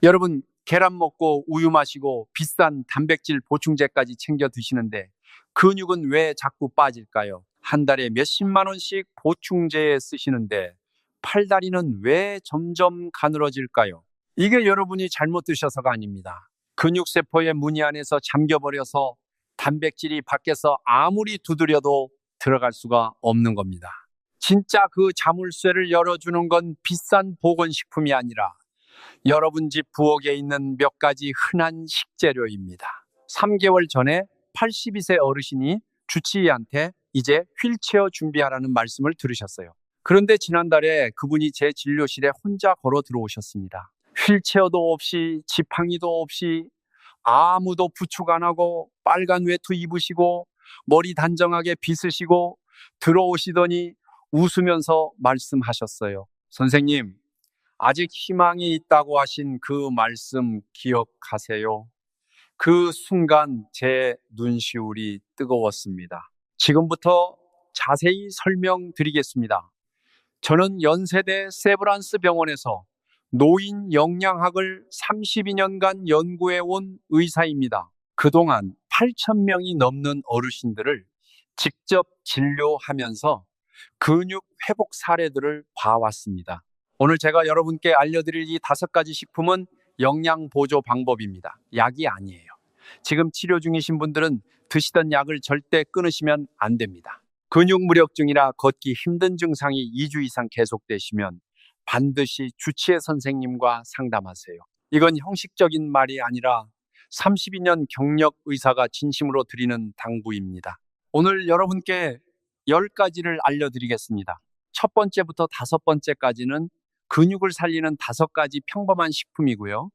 여러분, 계란 먹고 우유 마시고 비싼 단백질 보충제까지 챙겨 드시는데 근육은 왜 자꾸 빠질까요? 한 달에 몇십만 원씩 보충제에 쓰시는데 팔다리는 왜 점점 가늘어질까요? 이게 여러분이 잘못 드셔서가 아닙니다. 근육세포의 무늬 안에서 잠겨버려서 단백질이 밖에서 아무리 두드려도 들어갈 수가 없는 겁니다. 진짜 그 자물쇠를 열어주는 건 비싼 보건식품이 아니라 여러분 집 부엌에 있는 몇 가지 흔한 식재료입니다. 3개월 전에 82세 어르신이 주치의한테 이제 휠체어 준비하라는 말씀을 들으셨어요. 그런데 지난달에 그분이 제 진료실에 혼자 걸어 들어오셨습니다. 휠체어도 없이 지팡이도 없이 아무도 부축 안 하고 빨간 외투 입으시고 머리 단정하게 빗으시고 들어오시더니 웃으면서 말씀하셨어요. 선생님, 아직 희망이 있다고 하신 그 말씀 기억하세요? 그 순간 제 눈시울이 뜨거웠습니다. 지금부터 자세히 설명드리겠습니다. 저는 연세대 세브란스 병원에서 노인 영양학을 32년간 연구해 온 의사입니다. 그동안 8,000명이 넘는 어르신들을 직접 진료하면서 근육 회복 사례들을 봐왔습니다. 오늘 제가 여러분께 알려드릴 이 5가지 식품은 영양 보조 방법입니다. 약이 아니에요. 지금 치료 중이신 분들은 드시던 약을 절대 끊으시면 안 됩니다. 근육 무력증이나 걷기 힘든 증상이 2주 이상 계속되시면 반드시 주치의 선생님과 상담하세요. 이건 형식적인 말이 아니라 32년 경력 의사가 진심으로 드리는 당부입니다. 오늘 여러분께 10가지를 알려드리겠습니다. 첫 번째부터 5번째까지는 근육을 살리는 5가지 평범한 식품이고요.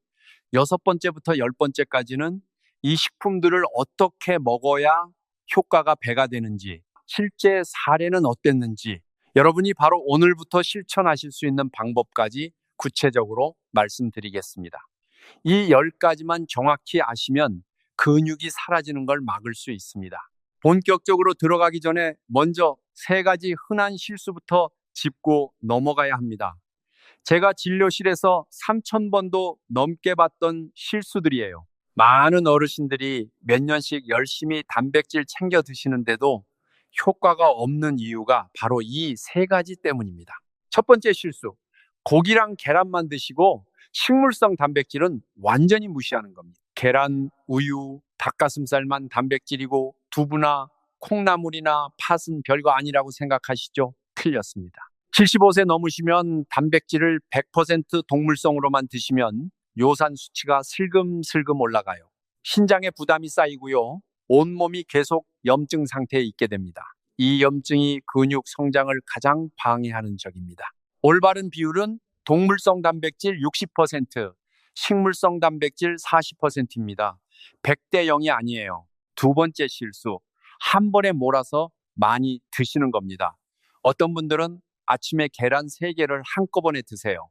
6번째부터 10번째까지는 이 식품들을 어떻게 먹어야 효과가 배가 되는지, 실제 사례는 어땠는지, 여러분이 바로 오늘부터 실천하실 수 있는 방법까지 구체적으로 말씀드리겠습니다. 이 10가지만 정확히 아시면 근육이 사라지는 걸 막을 수 있습니다. 본격적으로 들어가기 전에 먼저 3가지 흔한 실수부터 짚고 넘어가야 합니다. 제가 진료실에서 3,000번도 넘게 봤던 실수들이에요. 많은 어르신들이 몇 년씩 열심히 단백질 챙겨 드시는데도 효과가 없는 이유가 바로 이 3가지 때문입니다. 첫 번째 실수, 고기랑 계란만 드시고 식물성 단백질은 완전히 무시하는 겁니다. 계란, 우유, 닭가슴살만 단백질이고 두부나 콩나물이나 팥은 별거 아니라고 생각하시죠? 틀렸습니다. 75세 넘으시면 단백질을 100% 동물성으로만 드시면 요산 수치가 슬금슬금 올라가요. 신장에 부담이 쌓이고요. 온몸이 계속 염증 상태에 있게 됩니다. 이 염증이 근육 성장을 가장 방해하는 적입니다. 올바른 비율은 동물성 단백질 60%, 식물성 단백질 40%입니다. 100대 0이 아니에요. 두 번째 실수, 한 번에 몰아서 많이 드시는 겁니다. 어떤 분들은 아침에 계란 3개를 한꺼번에 드세요.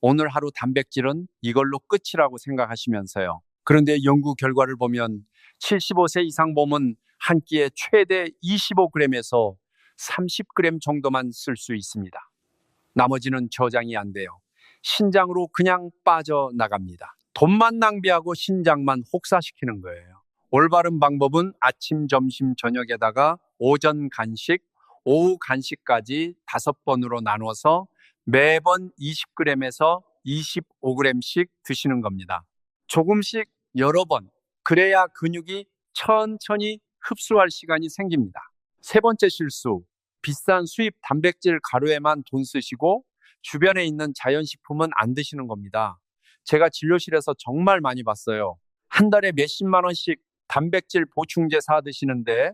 오늘 하루 단백질은 이걸로 끝이라고 생각하시면서요. 그런데 연구 결과를 보면 75세 이상 몸은 한 끼에 최대 25g에서 30g 정도만 쓸 수 있습니다. 나머지는 저장이 안 돼요. 신장으로 그냥 빠져나갑니다. 돈만 낭비하고 신장만 혹사시키는 거예요. 올바른 방법은 아침, 점심, 저녁에다가 오전 간식, 오후 간식까지 5번으로 나눠서 매번 20g에서 25g씩 드시는 겁니다. 조금씩 여러 번, 그래야 근육이 천천히 흡수할 시간이 생깁니다. 세 번째 실수, 비싼 수입 단백질 가루에만 돈 쓰시고 주변에 있는 자연식품은 안 드시는 겁니다. 제가 진료실에서 정말 많이 봤어요. 한 달에 몇십만 원씩 단백질 보충제 사 드시는데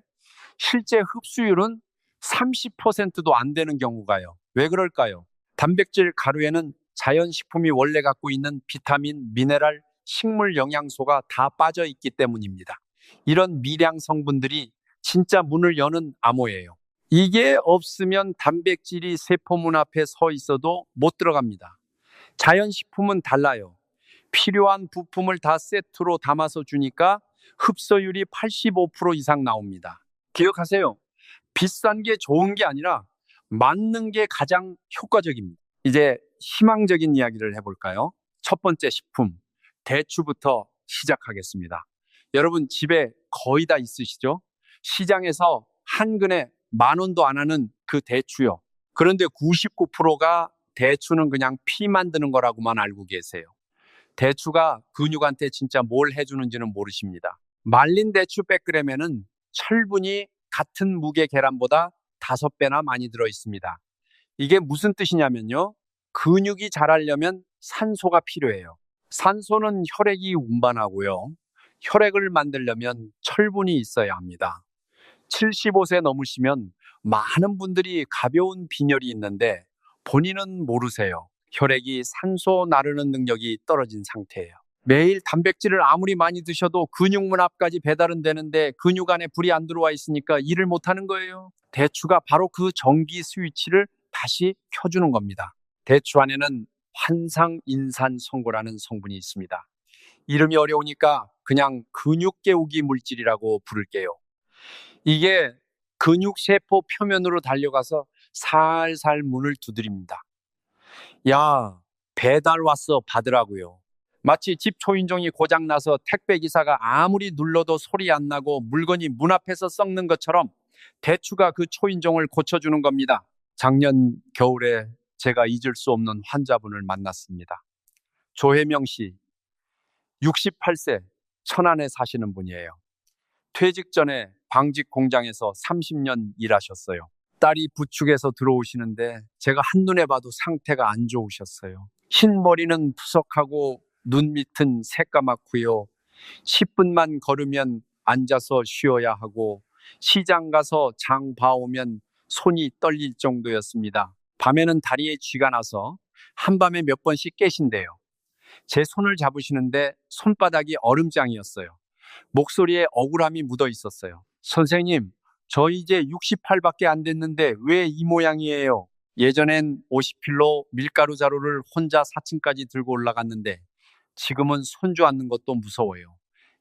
실제 흡수율은 30%도 안 되는 경우가요. 왜 그럴까요? 단백질 가루에는 자연식품이 원래 갖고 있는 비타민, 미네랄, 식물 영양소가 다 빠져 있기 때문입니다. 이런 미량 성분들이 진짜 문을 여는 암호예요. 이게 없으면 단백질이 세포문 앞에 서 있어도 못 들어갑니다. 자연식품은 달라요. 필요한 부품을 다 세트로 담아서 주니까 흡수율이 85% 이상 나옵니다. 기억하세요. 비싼 게 좋은 게 아니라 맞는 게 가장 효과적입니다. 이제 희망적인 이야기를 해볼까요? 첫 번째 식품, 대추부터 시작하겠습니다. 여러분 집에 거의 다 있으시죠? 시장에서 한 근에 10,000원도 안 하는 그 대추요. 그런데 99%가 대추는 그냥 피 만드는 거라고만 알고 계세요. 대추가 근육한테 진짜 뭘 해주는지는 모르십니다. 말린 대추 100g에는 철분이 같은 무게 계란보다 5배나 많이 들어 있습니다. 이게 무슨 뜻이냐면요. 근육이 자라려면 산소가 필요해요. 산소는 혈액이 운반하고요. 혈액을 만들려면 철분이 있어야 합니다. 75세 넘으시면 많은 분들이 가벼운 빈혈이 있는데 본인은 모르세요. 혈액이 산소 나르는 능력이 떨어진 상태예요. 매일 단백질을 아무리 많이 드셔도 근육문 앞까지 배달은 되는데 근육 안에 불이 안 들어와 있으니까 일을 못 하는 거예요. 대추가 바로 그 전기 스위치를 다시 켜주는 겁니다. 대추 안에는 환상인산성고라는 성분이 있습니다. 이름이 어려우니까 그냥 근육 깨우기 물질이라고 부를게요. 이게 근육세포 표면으로 달려가서 살살 문을 두드립니다. 야, 배달 왔어 받으라고요. 마치 집 초인종이 고장나서 택배기사가 아무리 눌러도 소리 안 나고 물건이 문 앞에서 썩는 것처럼 대추가 그 초인종을 고쳐주는 겁니다. 작년 겨울에 제가 잊을 수 없는 환자분을 만났습니다. 조혜명 씨, 68세, 천안에 사시는 분이에요. 퇴직 전에 방직 공장에서 30년 일하셨어요. 딸이 부축해서 들어오시는데 제가 한눈에 봐도 상태가 안 좋으셨어요. 흰 머리는 푸석하고 눈 밑은 새까맣고요. 10분만 걸으면 앉아서 쉬어야 하고 시장 가서 장 봐오면 손이 떨릴 정도였습니다. 밤에는 다리에 쥐가 나서 한밤에 몇 번씩 깨신대요. 제 손을 잡으시는데 손바닥이 얼음장이었어요. 목소리에 억울함이 묻어 있었어요. 선생님, 저 이제 68밖에 안 됐는데 왜 이 모양이에요? 예전엔 50kg 밀가루 자루를 혼자 4층까지 들고 올라갔는데 지금은 손주 앉는 것도 무서워요.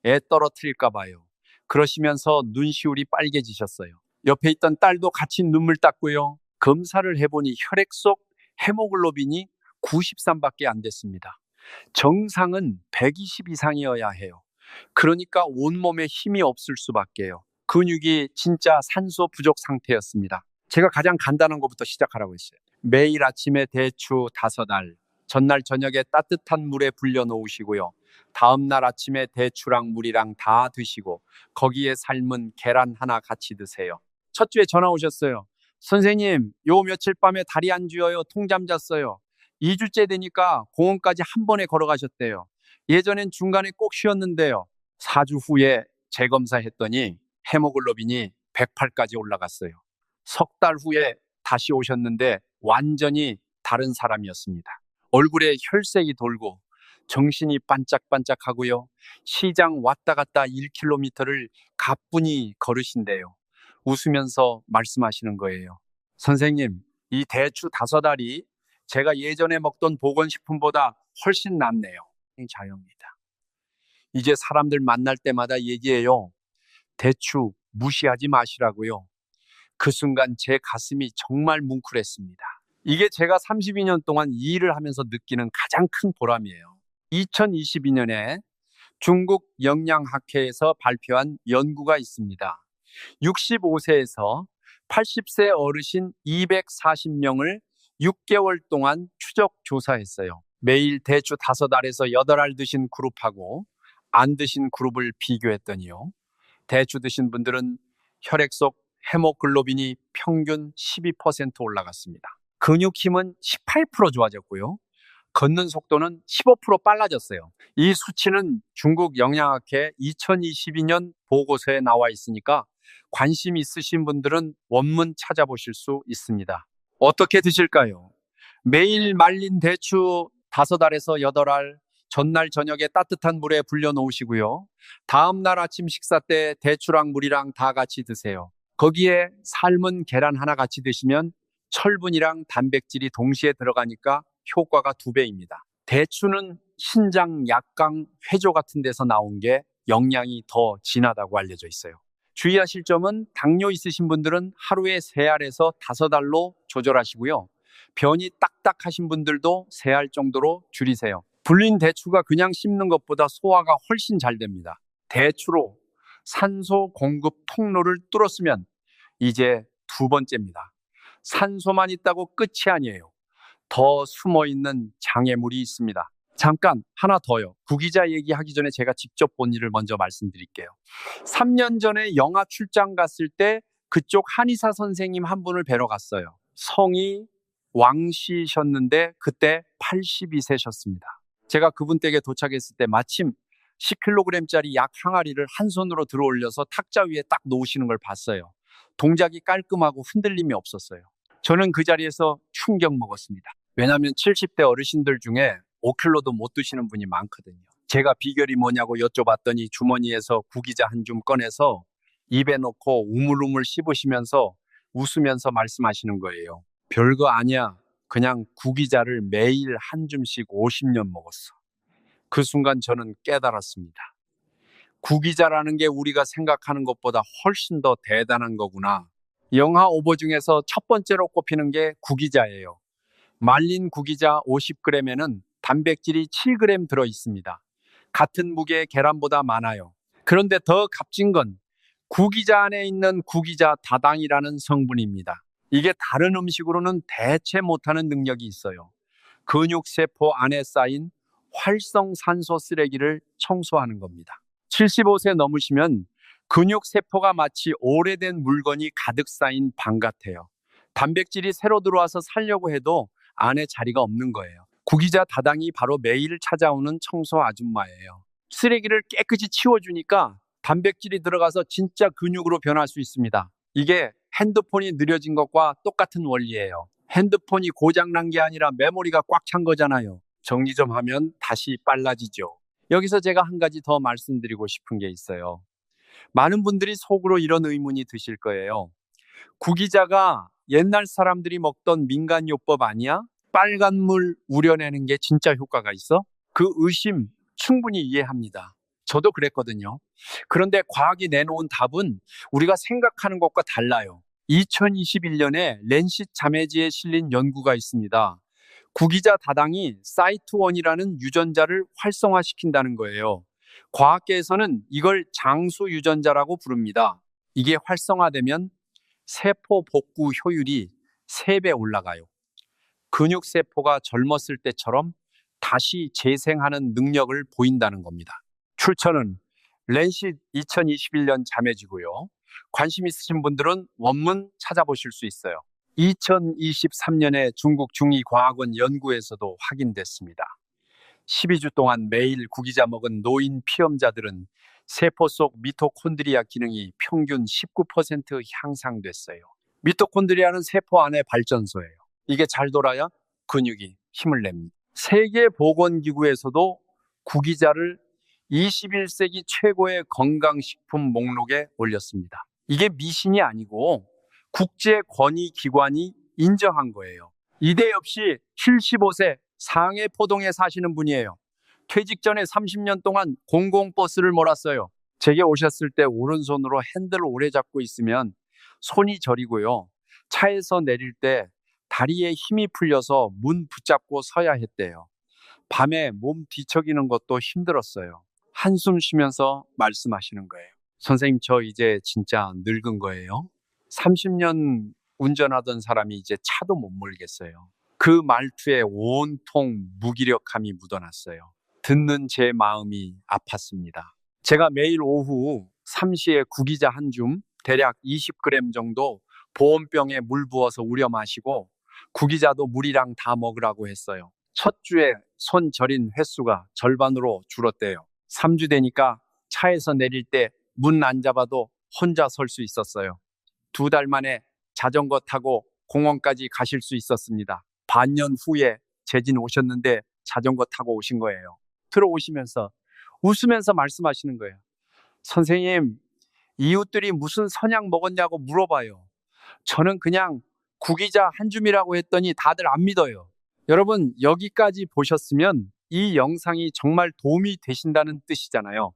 애 떨어뜨릴까 봐요. 그러시면서 눈시울이 빨개지셨어요. 옆에 있던 딸도 같이 눈물 닦고요. 검사를 해보니 혈액 속 헤모글로빈이 93밖에 안 됐습니다. 정상은 120 이상이어야 해요. 그러니까 온몸에 힘이 없을 수밖에요. 근육이 진짜 산소 부족 상태였습니다. 제가 가장 간단한 것부터 시작하라고 했어요. 매일 아침에 대추 5알, 전날 저녁에 따뜻한 물에 불려 놓으시고요. 다음날 아침에 대추랑 물이랑 다 드시고 거기에 삶은 계란 하나 같이 드세요. 첫 주에 전화 오셨어요. 선생님, 요 며칠 밤에 다리 안 쥐어요. 통잠 잤어요. 2주째 되니까 공원까지 한 번에 걸어가셨대요. 예전엔 중간에 꼭 쉬었는데요. 4주 후에 재검사했더니 헤모글로빈이 108까지 올라갔어요. 석 달 후에 다시 오셨는데 완전히 다른 사람이었습니다. 얼굴에 혈색이 돌고 정신이 반짝반짝하고요. 시장 왔다 갔다 1km를 가뿐히 걸으신대요. 웃으면서 말씀하시는 거예요. 선생님, 이 대추 5알이 제가 예전에 먹던 보건식품보다 훨씬 낫네요. 자연입니다. 이제 사람들 만날 때마다 얘기해요. 대추 무시하지 마시라고요. 그 순간 제 가슴이 정말 뭉클했습니다. 이게 제가 32년 동안 이 일을 하면서 느끼는 가장 큰 보람이에요. 2022년에 중국 영양학회에서 발표한 연구가 있습니다. 65세에서 80세 어르신 240명을 6개월 동안 추적 조사했어요. 매일 대추 5알에서 8알 드신 그룹하고 안 드신 그룹을 비교했더니요. 대추 드신 분들은 혈액 속 헤모글로빈이 평균 12% 올라갔습니다. 근육 힘은 18% 좋아졌고요. 걷는 속도는 15% 빨라졌어요. 이 수치는 중국 영양학회 2022년 보고서에 나와 있으니까 관심 있으신 분들은 원문 찾아보실 수 있습니다. 어떻게 드실까요? 매일 말린 대추 5알에서 8알, 전날 저녁에 따뜻한 물에 불려 놓으시고요. 다음날 아침 식사 때 대추랑 물이랑 다 같이 드세요. 거기에 삶은 계란 하나 같이 드시면 철분이랑 단백질이 동시에 들어가니까 효과가 2배입니다. 대추는 신장, 약강, 회조 같은 데서 나온 게 영양이 더 진하다고 알려져 있어요. 주의하실 점은 당뇨 있으신 분들은 하루에 3알에서 5알로 조절하시고요. 변이 딱딱하신 분들도 3알 정도로 줄이세요. 불린 대추가 그냥 씹는 것보다 소화가 훨씬 잘 됩니다. 대추로 산소 공급 통로를 뚫었으면 이제 두 번째입니다. 산소만 있다고 끝이 아니에요. 더 숨어있는 장애물이 있습니다. 잠깐 하나 더요. 구기자 얘기하기 전에 제가 직접 본 일을 먼저 말씀드릴게요. 3년 전에 영화 출장 갔을 때 그쪽 한의사 선생님 한 분을 뵈러 갔어요. 성이 왕씨셨는데 그때 82세셨습니다. 제가 그분 댁에 도착했을 때 마침 10kg짜리 약 항아리를 한 손으로 들어 올려서 탁자 위에 딱 놓으시는 걸 봤어요. 동작이 깔끔하고 흔들림이 없었어요. 저는 그 자리에서 충격 먹었습니다. 왜냐하면 70대 어르신들 중에 5kg도 못 드시는 분이 많거든요. 제가 비결이 뭐냐고 여쭤봤더니 주머니에서 구기자 한 줌 꺼내서 입에 넣고 우물우물 씹으시면서 웃으면서 말씀하시는 거예요. 별거 아니야. 그냥 구기자를 매일 한 줌씩 50년 먹었어. 그 순간 저는 깨달았습니다. 구기자라는 게 우리가 생각하는 것보다 훨씬 더 대단한 거구나. 영하 오보 중에서 첫 번째로 꼽히는 게 구기자예요. 말린 구기자 50g에는 단백질이 7g 들어 있습니다. 같은 무게의 계란보다 많아요. 그런데 더 값진 건 구기자 안에 있는 구기자 다당이라는 성분입니다. 이게 다른 음식으로는 대체 못하는 능력이 있어요. 근육세포 안에 쌓인 활성산소 쓰레기를 청소하는 겁니다. 75세 넘으시면 근육세포가 마치 오래된 물건이 가득 쌓인 방 같아요. 단백질이 새로 들어와서 살려고 해도 안에 자리가 없는 거예요. 구기자 다당이 바로 매일 찾아오는 청소 아줌마예요. 쓰레기를 깨끗이 치워주니까 단백질이 들어가서 진짜 근육으로 변할 수 있습니다. 이게 핸드폰이 느려진 것과 똑같은 원리예요. 핸드폰이 고장난 게 아니라 메모리가 꽉 찬 거잖아요. 정리 좀 하면 다시 빨라지죠. 여기서 제가 한 가지 더 말씀드리고 싶은 게 있어요. 많은 분들이 속으로 이런 의문이 드실 거예요. 구기자가 옛날 사람들이 먹던 민간요법 아니야? 빨간 물 우려내는 게 진짜 효과가 있어? 그 의심 충분히 이해합니다. 저도 그랬거든요. 그런데 과학이 내놓은 답은 우리가 생각하는 것과 달라요. 2021년에 랜싯 자매지에 실린 연구가 있습니다. 구기자 다당이 사이트1이라는 유전자를 활성화시킨다는 거예요. 과학계에서는 이걸 장수 유전자라고 부릅니다. 이게 활성화되면 세포 복구 효율이 3배 올라가요. 근육세포가 젊었을 때처럼 다시 재생하는 능력을 보인다는 겁니다. 출처는 랜싯 2021년 자매지고요. 관심 있으신 분들은 원문 찾아보실 수 있어요. 2023년에 중국 중의과학원 연구에서도 확인됐습니다. 12주 동안 매일 구기자 먹은 노인 피험자들은 세포 속 미토콘드리아 기능이 평균 19% 향상됐어요. 미토콘드리아는 세포 안의 발전소예요. 이게 잘 돌아야 근육이 힘을 냅니다. 세계보건기구에서도 구기자를 21세기 최고의 건강식품 목록에 올렸습니다. 이게 미신이 아니고 국제권위기관이 인정한 거예요. 이대 없이 75세 상해 포동에 사시는 분이에요. 퇴직 전에 30년 동안 공공버스를 몰았어요. 제게 오셨을 때 오른손으로 핸들을 오래 잡고 있으면 손이 저리고요. 차에서 내릴 때 다리에 힘이 풀려서 문 붙잡고 서야 했대요. 밤에 몸 뒤척이는 것도 힘들었어요. 한숨 쉬면서 말씀하시는 거예요. 선생님, 저 이제 진짜 늙은 거예요. 30년 운전하던 사람이 이제 차도 못 몰겠어요. 그 말투에 온통 무기력함이 묻어났어요. 듣는 제 마음이 아팠습니다. 제가 매일 오후 3시에 구기자 한 줌, 대략 20g 정도 보온병에 물 부어서 우려 마시고 구기자도 물이랑 다 먹으라고 했어요. 첫 주에 손 저린 횟수가 절반으로 줄었대요. 3주 되니까 차에서 내릴 때 문 안 잡아도 혼자 설 수 있었어요. 2달 만에 자전거 타고 공원까지 가실 수 있었습니다. 반년 후에 재진 오셨는데 자전거 타고 오신 거예요. 들어오시면서 웃으면서 말씀하시는 거예요. 선생님, 이웃들이 무슨 선약 먹었냐고 물어봐요. 저는 그냥 구기자 한 줌이라고 했더니 다들 안 믿어요. 여러분, 여기까지 보셨으면 이 영상이 정말 도움이 되신다는 뜻이잖아요.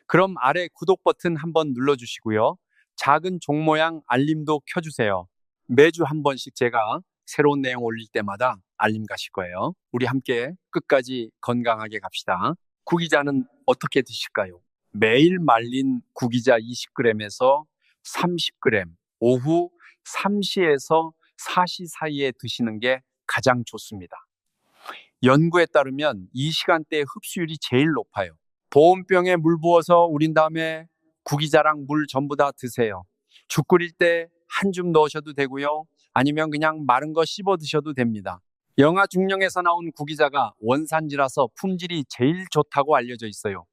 그럼 아래 구독 버튼 한번 눌러주시고요. 작은 종 모양 알림도 켜주세요. 매주 한 번씩 제가 새로운 내용 올릴 때마다 알림 가실 거예요. 우리 함께 끝까지 건강하게 갑시다. 구기자는 어떻게 드실까요? 매일 말린 구기자 20g에서 30g, 오후 3시에서 4시 사이에 드시는 게 가장 좋습니다. 연구에 따르면 이 시간대에 흡수율이 제일 높아요. 보온병에 물 부어서 우린 다음에 구기자랑 물 전부 다 드세요. 죽 끓일 때 한 줌 넣으셔도 되고요. 아니면 그냥 마른 거 씹어 드셔도 됩니다. 영하 중령에서 나온 구기자가 원산지라서 품질이 제일 좋다고 알려져 있어요.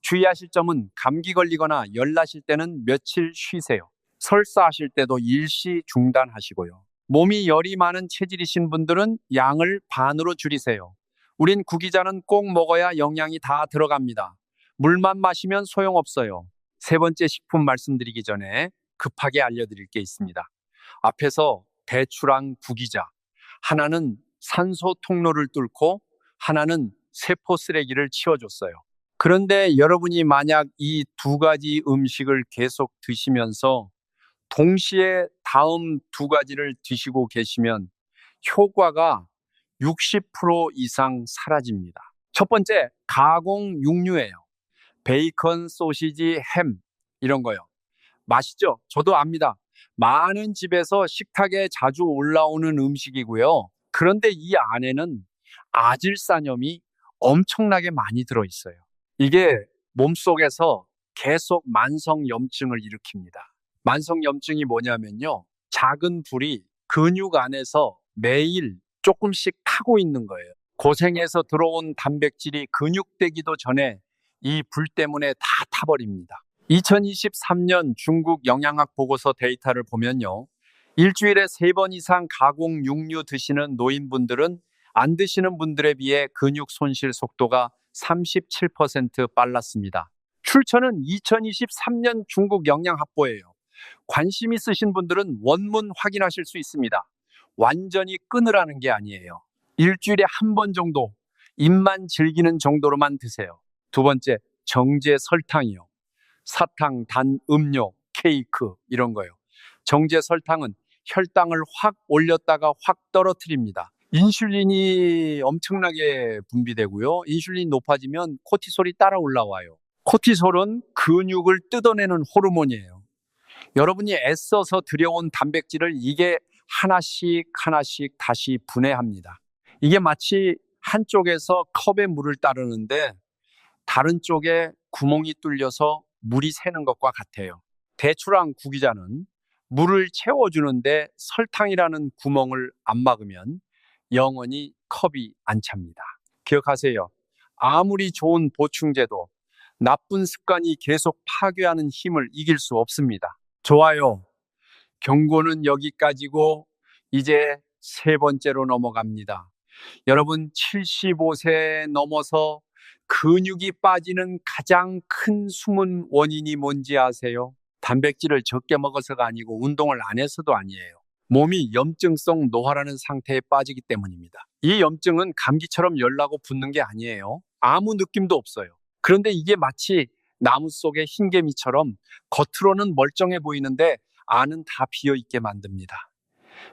주의하실 점은 감기 걸리거나 열나실 때는 며칠 쉬세요. 설사하실 때도 일시 중단하시고요. 몸이 열이 많은 체질이신 분들은 양을 반으로 줄이세요. 우린 구기자는 꼭 먹어야 영양이 다 들어갑니다. 물만 마시면 소용없어요. 세 번째 식품 말씀드리기 전에 급하게 알려드릴 게 있습니다. 앞에서 배추랑 구기자, 하나는 산소 통로를 뚫고 하나는 세포 쓰레기를 치워줬어요. 그런데 여러분이 만약 이 두 가지 음식을 계속 드시면서 동시에 다음 두 가지를 드시고 계시면 효과가 60% 이상 사라집니다. 첫 번째, 가공 육류예요. 베이컨, 소시지, 햄 이런 거요. 맛있죠? 저도 압니다. 많은 집에서 식탁에 자주 올라오는 음식이고요. 그런데 이 안에는 아질산염이 엄청나게 많이 들어있어요. 이게 몸속에서 계속 만성염증을 일으킵니다. 만성염증이 뭐냐면요. 작은 불이 근육 안에서 매일 조금씩 타고 있는 거예요. 고생해서 들어온 단백질이 근육되기도 전에 이 불 때문에 다 타버립니다. 2023년 중국 영양학 보고서 데이터를 보면요. 일주일에 3번 이상 가공 육류 드시는 노인분들은 안 드시는 분들에 비해 근육 손실 속도가 37% 빨랐습니다. 출처는 2023년 중국 영양학보예요. 관심 있으신 분들은 원문 확인하실 수 있습니다. 완전히 끊으라는 게 아니에요. 일주일에 한 번 정도 입만 즐기는 정도로만 드세요. 두 번째, 정제 설탕이요. 사탕, 단, 음료, 케이크 이런 거요. 정제 설탕은 혈당을 확 올렸다가 확 떨어뜨립니다. 인슐린이 엄청나게 분비되고요. 인슐린이 높아지면 코티솔이 따라 올라와요. 코티솔은 근육을 뜯어내는 호르몬이에요. 여러분이 애써서 들여온 단백질을 이게 하나씩 하나씩 다시 분해합니다. 이게 마치 한쪽에서 컵에 물을 따르는데 다른 쪽에 구멍이 뚫려서 물이 새는 것과 같아요. 대추랑 구기자는 물을 채워주는데 설탕이라는 구멍을 안 막으면 영원히 컵이 안 찹니다. 기억하세요. 아무리 좋은 보충제도 나쁜 습관이 계속 파괴하는 힘을 이길 수 없습니다. 좋아요. 경고는 여기까지고 이제 세 번째로 넘어갑니다. 여러분 75세 넘어서 근육이 빠지는 가장 큰 숨은 원인이 뭔지 아세요? 단백질을 적게 먹어서가 아니고 운동을 안 해서도 아니에요. 몸이 염증성 노화라는 상태에 빠지기 때문입니다. 이 염증은 감기처럼 열나고 붓는 게 아니에요. 아무 느낌도 없어요. 그런데 이게 마치 나무 속의 흰개미처럼 겉으로는 멀쩡해 보이는데 안은 다 비어있게 만듭니다.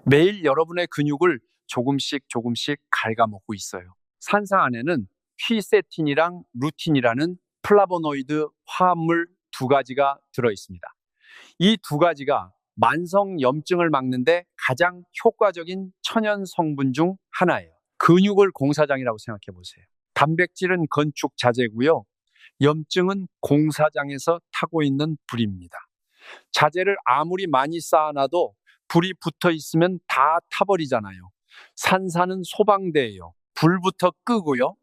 매일 여러분의 근육을 조금씩 조금씩 갉아먹고 있어요. 산사 안에는 퀴세틴이랑 루틴이라는 플라보노이드 화합물 두 가지가 들어있습니다. 이 두 가지가 만성 염증을 막는데 가장 효과적인 천연 성분 중 하나예요. 근육을 공사장이라고 생각해 보세요. 단백질은 건축 자재고요. 염증은 공사장에서 타고 있는 불입니다. 자재를 아무리 많이 쌓아놔도 불이 붙어 있으면 다 타버리잖아요. 산사는 소방대예요. 불부터 끄고요.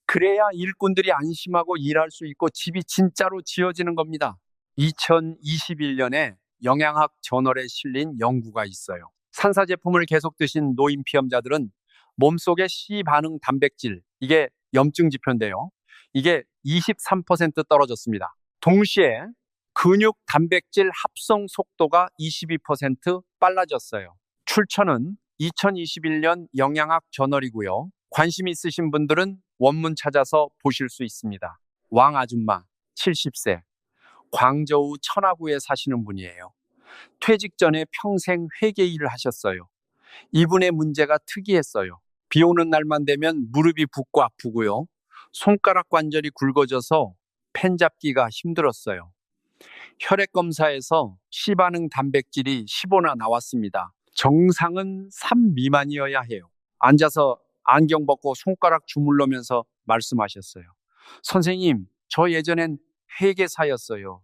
그래야 일꾼들이 안심하고 일할 수 있고 집이 진짜로 지어지는 겁니다. 2021년에 영양학 저널에 실린 연구가 있어요. 산사 제품을 계속 드신 노인 피험자들은 몸속의 C반응 단백질, 이게 염증 지표인데요. 이게 23% 떨어졌습니다. 동시에 근육 단백질 합성 속도가 22% 빨라졌어요. 출처는 2021년 영양학 저널이고요. 관심 있으신 분들은 원문 찾아서 보실 수 있습니다. 왕 아줌마 70세, 광저우 천하구에 사시는 분이에요. 퇴직 전에 평생 회계 일을 하셨어요. 이분의 문제가 특이했어요. 비 오는 날만 되면 무릎이 붓고 아프고요. 손가락 관절이 굵어져서 펜 잡기가 힘들었어요. 혈액 검사에서 C반응 단백질이 15나 나왔습니다. 정상은 3 미만이어야 해요. 앉아서 안경 벗고 손가락 주물르면서 말씀하셨어요. 선생님, 저 예전엔 회계사였어요.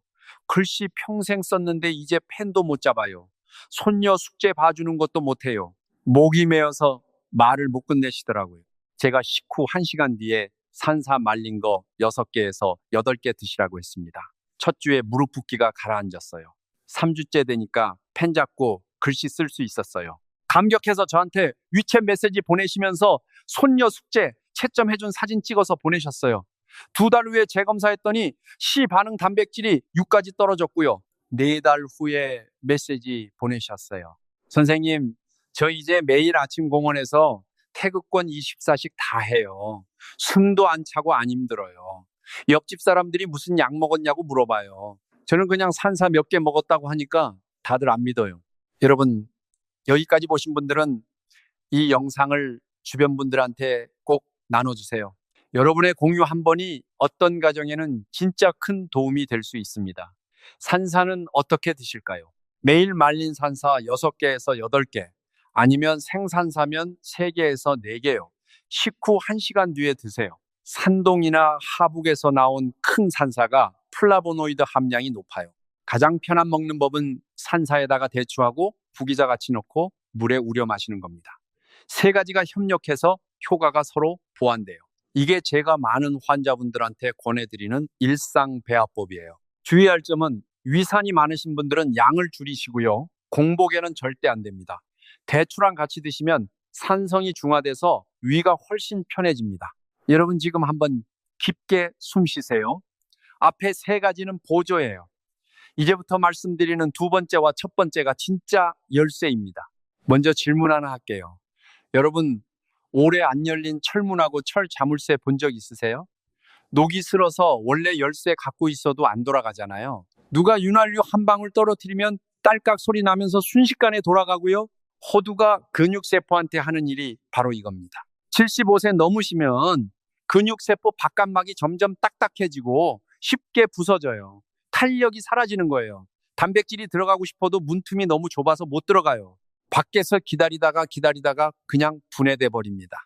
글씨 평생 썼는데 이제 펜도 못 잡아요. 손녀 숙제 봐주는 것도 못해요. 목이 메어서 말을 못 끝내시더라고요. 제가 식후 1시간 뒤에 산사 말린 거 6개에서 8개 드시라고 했습니다. 첫 주에 무릎 붓기가 가라앉았어요. 3주째 되니까 펜 잡고 글씨 쓸 수 있었어요. 감격해서 저한테 위챗 메시지 보내시면서 손녀 숙제 채점해준 사진 찍어서 보내셨어요. 2달 후에 재검사했더니 C 반응 단백질이 6까지 떨어졌고요. 4달 후에 메시지 보내셨어요. 선생님, 저 이제 매일 아침 공원에서 태극권 24식 다 해요. 숨도 안 차고 안 힘들어요. 옆집 사람들이 무슨 약 먹었냐고 물어봐요. 저는 그냥 산사 몇 개 먹었다고 하니까 다들 안 믿어요. 여러분, 여기까지 보신 분들은 이 영상을 주변 분들한테 꼭 나눠주세요. 여러분의 공유 한 번이 어떤 가정에는 진짜 큰 도움이 될 수 있습니다. 산사는 어떻게 드실까요? 매일 말린 산사 6개에서 8개, 아니면 생산사면 3개에서 4개요. 식후 1시간 뒤에 드세요. 산동이나 하북에서 나온 큰 산사가 플라보노이드 함량이 높아요. 가장 편한 먹는 법은 산사에다가 대추하고 부기자 같이 넣고 물에 우려 마시는 겁니다. 3가지가 협력해서 효과가 서로 보완돼요. 이게 제가 많은 환자분들한테 권해드리는 일상배합법이에요. 주의할 점은 위산이 많으신 분들은 양을 줄이시고요. 공복에는 절대 안 됩니다. 대추랑 같이 드시면 산성이 중화돼서 위가 훨씬 편해집니다. 여러분 지금 한번 깊게 숨 쉬세요. 앞에 3가지는 보조예요. 이제부터 말씀드리는 2번째와 첫 번째가 진짜 열쇠입니다. 먼저 질문 하나 할게요. 여러분, 오래 안 열린 철문하고 철 자물쇠 본 적 있으세요? 녹이 슬어서 원래 열쇠 갖고 있어도 안 돌아가잖아요. 누가 윤활유 한 방울 떨어뜨리면 딸깍 소리 나면서 순식간에 돌아가고요. 호두가 근육세포한테 하는 일이 바로 이겁니다. 75세 넘으시면 근육세포 바깥막이 점점 딱딱해지고 쉽게 부서져요. 탄력이 사라지는 거예요. 단백질이 들어가고 싶어도 문틈이 너무 좁아서 못 들어가요. 밖에서 기다리다가 그냥 분해돼 버립니다.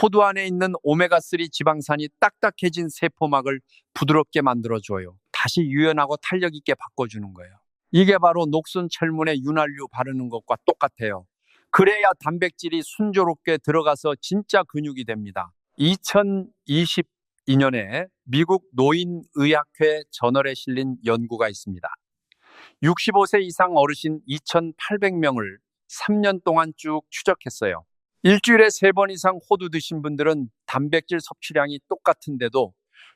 호두 안에 있는 오메가3 지방산이 딱딱해진 세포막을 부드럽게 만들어줘요. 다시 유연하고 탄력 있게 바꿔주는 거예요. 이게 바로 녹슨 철문에 윤활유 바르는 것과 똑같아요. 그래야 단백질이 순조롭게 들어가서 진짜 근육이 됩니다. 2022년에 미국 노인의학회 저널에 실린 연구가 있습니다. 65세 이상 어르신 2,800명을 3년 동안 쭉 추적했어요. 일주일에 3번 이상 호두 드신 분들은 단백질 섭취량이 똑같은데도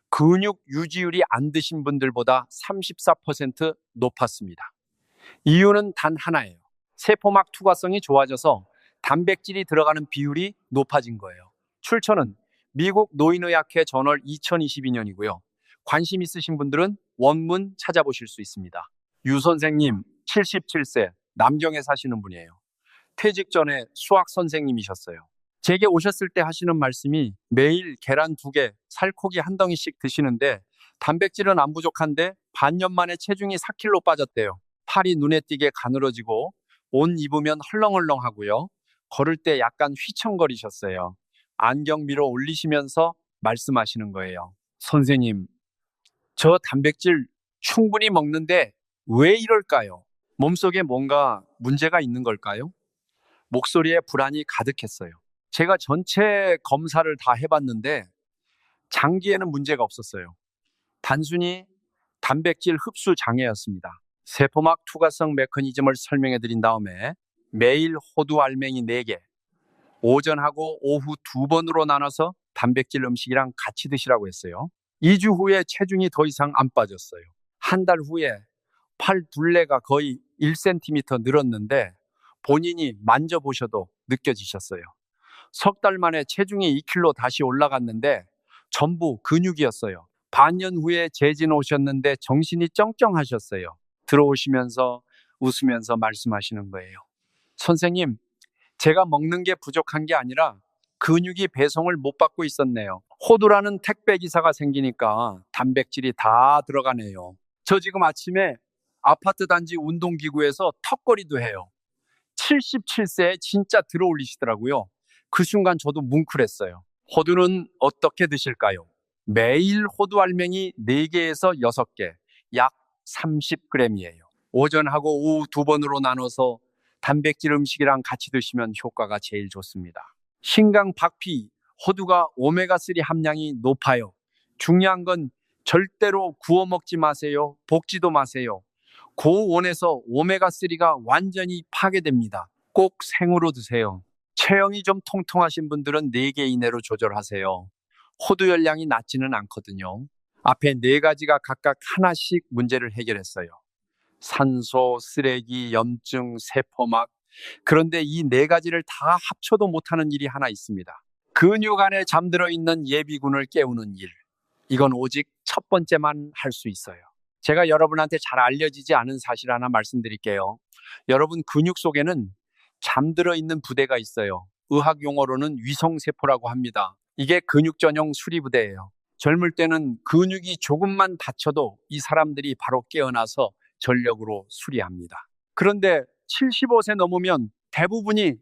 근육 유지율이 안 드신 분들보다 34% 높았습니다. 이유는 단 하나예요. 세포막 투과성이 좋아져서 단백질이 들어가는 비율이 높아진 거예요. 출처는 미국 노인의학회 저널 2022년이고요. 관심 있으신 분들은 원문 찾아보실 수 있습니다. 유 선생님 77세 남경에 사시는 분이에요. 퇴직 전에 수학 선생님이셨어요. 제게 오셨을 때 하시는 말씀이 매일 계란 2개, 살코기 1덩이씩 드시는데 단백질은 안 부족한데 반년 만에 체중이 4kg 빠졌대요. 팔이 눈에 띄게 가늘어지고 옷 입으면 헐렁헐렁하고요. 걸을 때 약간 휘청거리셨어요. 안경 밀어 올리시면서 말씀하시는 거예요. 선생님, 저 단백질 충분히 먹는데 왜 이럴까요? 몸속에 뭔가 문제가 있는 걸까요? 목소리에 불안이 가득했어요. 제가 전체 검사를 다 해봤는데 장기에는 문제가 없었어요. 단순히 단백질 흡수 장애였습니다. 세포막 투과성 메커니즘을 설명해 드린 다음에 매일 호두 알맹이 4개, 오전하고 오후 2번으로 나눠서 단백질 음식이랑 같이 드시라고 했어요. 2주 후에 체중이 더 이상 안 빠졌어요. 한 달 후에 팔 둘레가 거의 1cm 늘었는데 본인이 만져보셔도 느껴지셨어요. 석 달 만에 체중이 2kg 다시 올라갔는데 전부 근육이었어요. 반년 후에 재진 오셨는데 정신이 쩡쩡하셨어요. 들어오시면서 웃으면서 말씀하시는 거예요. 선생님, 제가 먹는 게 부족한 게 아니라 근육이 배송을 못 받고 있었네요. 호두라는 택배 기사가 생기니까 단백질이 다 들어가네요. 저 지금 아침에 아파트 단지 운동기구에서 턱걸이도 해요. 77세에 진짜 들어올리시더라고요. 그 순간 저도 뭉클했어요. 호두는 어떻게 드실까요? 매일 호두 알맹이 4개에서 6개, 약 30g이에요. 오전하고 오후 2번으로 나눠서 단백질 음식이랑 같이 드시면 효과가 제일 좋습니다. 신강 박피, 호두가 오메가3 함량이 높아요. 중요한 건 절대로 구워 먹지 마세요. 볶지도 마세요. 고온에서 오메가3가 완전히 파괴됩니다. 꼭 생으로 드세요. 체형이 좀 통통하신 분들은 4개 이내로 조절하세요. 호두 열량이 낮지는 않거든요. 앞에 4가지가 각각 하나씩 문제를 해결했어요. 산소, 쓰레기, 염증, 세포막. 그런데 이 4가지를 다 합쳐도 못하는 일이 하나 있습니다. 근육 안에 잠들어 있는 예비군을 깨우는 일. 이건 오직 첫 번째만 할 수 있어요. 제가 여러분한테 잘 알려지지 않은 사실 하나 말씀드릴게요. 여러분 근육 속에는 잠들어 있는 부대가 있어요. 의학 용어로는 위성세포라고 합니다. 이게 근육 전용 수리부대예요. 젊을 때는 근육이 조금만 다쳐도 이 사람들이 바로 깨어나서 전력으로 수리합니다. 그런데 75세 넘으면 대부분이